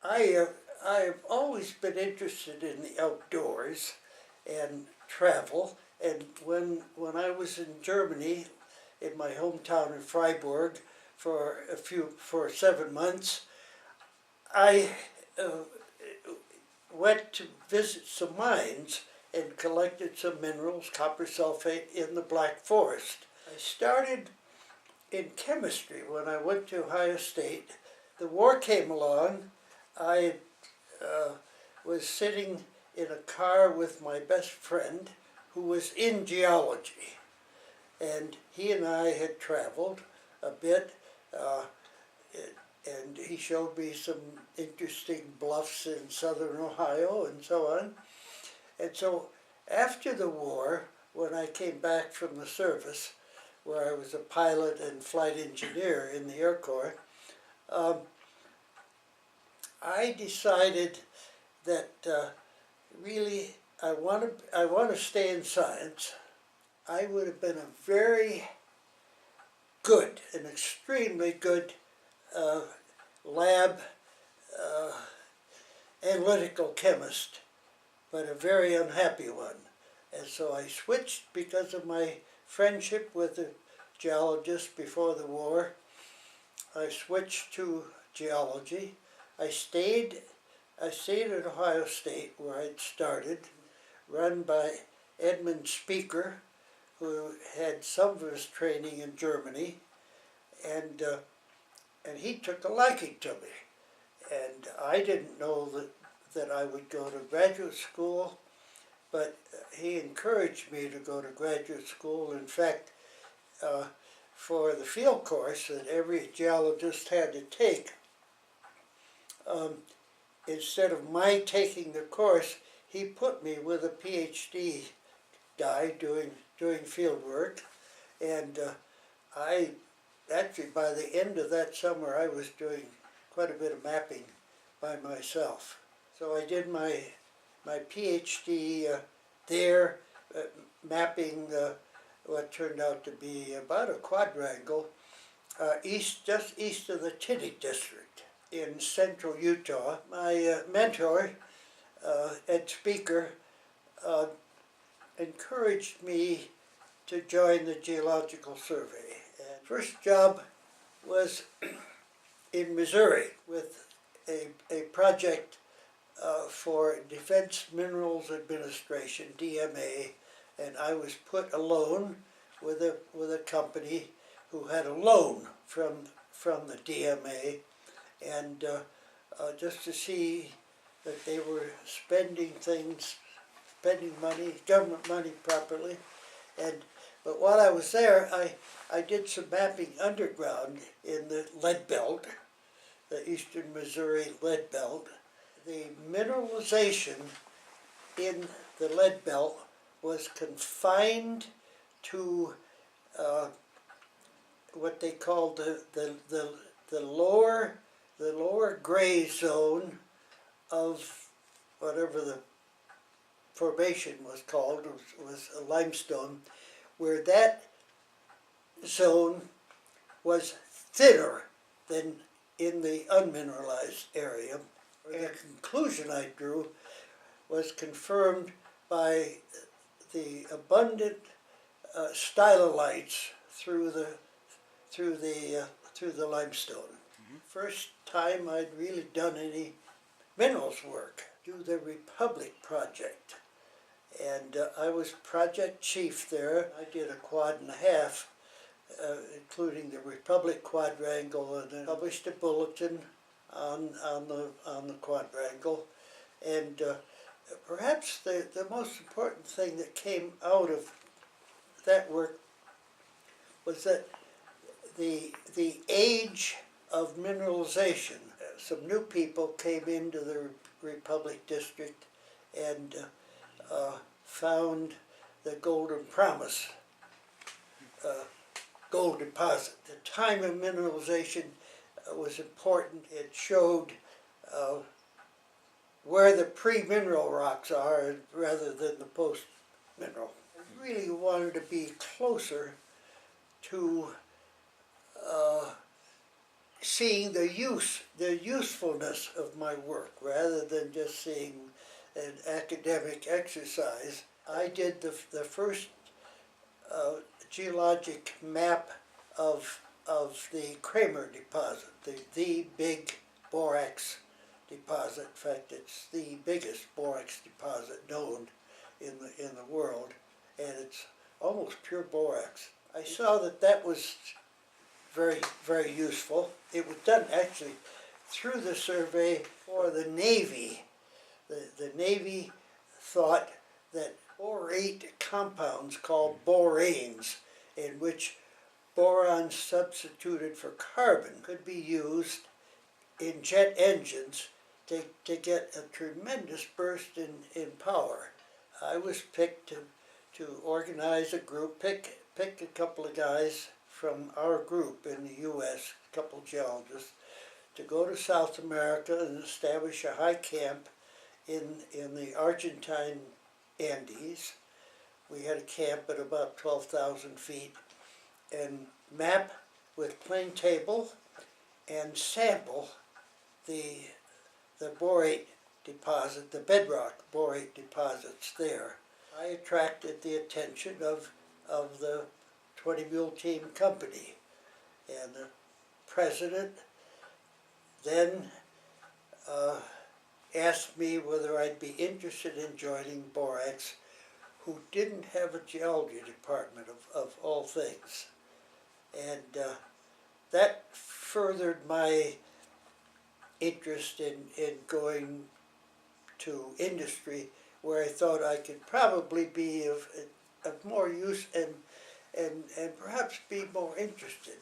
I've always been interested in the outdoors and travel. And when I was in Germany, in my hometown in Freiburg, for 7 months, I went to visit some mines and collected some minerals, copper sulfate, in the Black Forest. I started in chemistry when I went to Ohio State. The war came along. I was sitting in a car with my best friend who was in geology. And he and I had traveled a bit, and he showed me some interesting bluffs in southern Ohio and so on. And so after the war, when I came back from the service, where I was a pilot and flight engineer in the Air Corps, I decided that really I want to stay in science. I would have been a very good, an extremely good lab analytical chemist, but a very unhappy one. And so I switched because of my friendship with a geologist before the war. I switched to geology. I stayed at Ohio State, where I'd started, run by Edmund Speaker, who had some of his training in Germany, and he took a liking to me. And I didn't know that I would go to graduate school, but he encouraged me to go to graduate school. In fact, for the field course that every geologist had to take, instead of my taking the course, he put me with a PhD guy doing field work, and I actually, by the end of that summer, I was doing quite a bit of mapping by myself. So I did my PhD there, mapping what turned out to be about a quadrangle just east of the Tinney district in central Utah. My mentor, Ed Speaker, encouraged me to join the Geological Survey. And first job was in Missouri with a project for Defense Minerals Administration, DMA, and I was put alone with a company who had a loan from the DMA, and just to see that they were spending money, government money properly. But while I was there, I did some mapping underground in the lead belt, the eastern Missouri lead belt. The mineralization in the lead belt was confined to what they called the lower gray zone of whatever the formation was called, was a limestone, where that zone was thinner than in the unmineralized area. The conclusion I drew was confirmed by the abundant stylolites through the limestone. Mm-hmm. First time I'd really done any minerals work, do the Republic project. And I was project chief there. I did a quad and a half, including the Republic quadrangle, and then published a bulletin on the quadrangle. And perhaps the most important thing that came out of that work was that the age of mineralization. Some new people came into the Republic district and found the Golden Promise gold deposit. The time of mineralization was important. It showed where the pre-mineral rocks are rather than the post-mineral. I really wanted to be closer to seeing the usefulness of my work rather than just seeing an academic exercise. I did the first geologic map of the Kramer deposit, the big borax deposit. In fact, it's the biggest borax deposit known in the world, and it's almost pure borax. I saw that was very, very useful. It was done actually through the survey for the Navy. The Navy thought that borate compounds called boranes, in which boron substituted for carbon, could be used in jet engines to get a tremendous burst in power. I was picked to organize a group, pick a couple of guys from our group in the US, a couple of geologists, to go to South America and establish a high camp in the Argentine Andes. We had a camp at about 12,000 feet and map with plane table and sample the borate deposit, the bedrock borate deposits there. I attracted the attention of the 20 Mule Team Company, and the president then asked me whether I'd be interested in joining Borax, who didn't have a geology department of all things. And that furthered my interest in going to industry, where I thought I could probably be of more use and perhaps be more interested.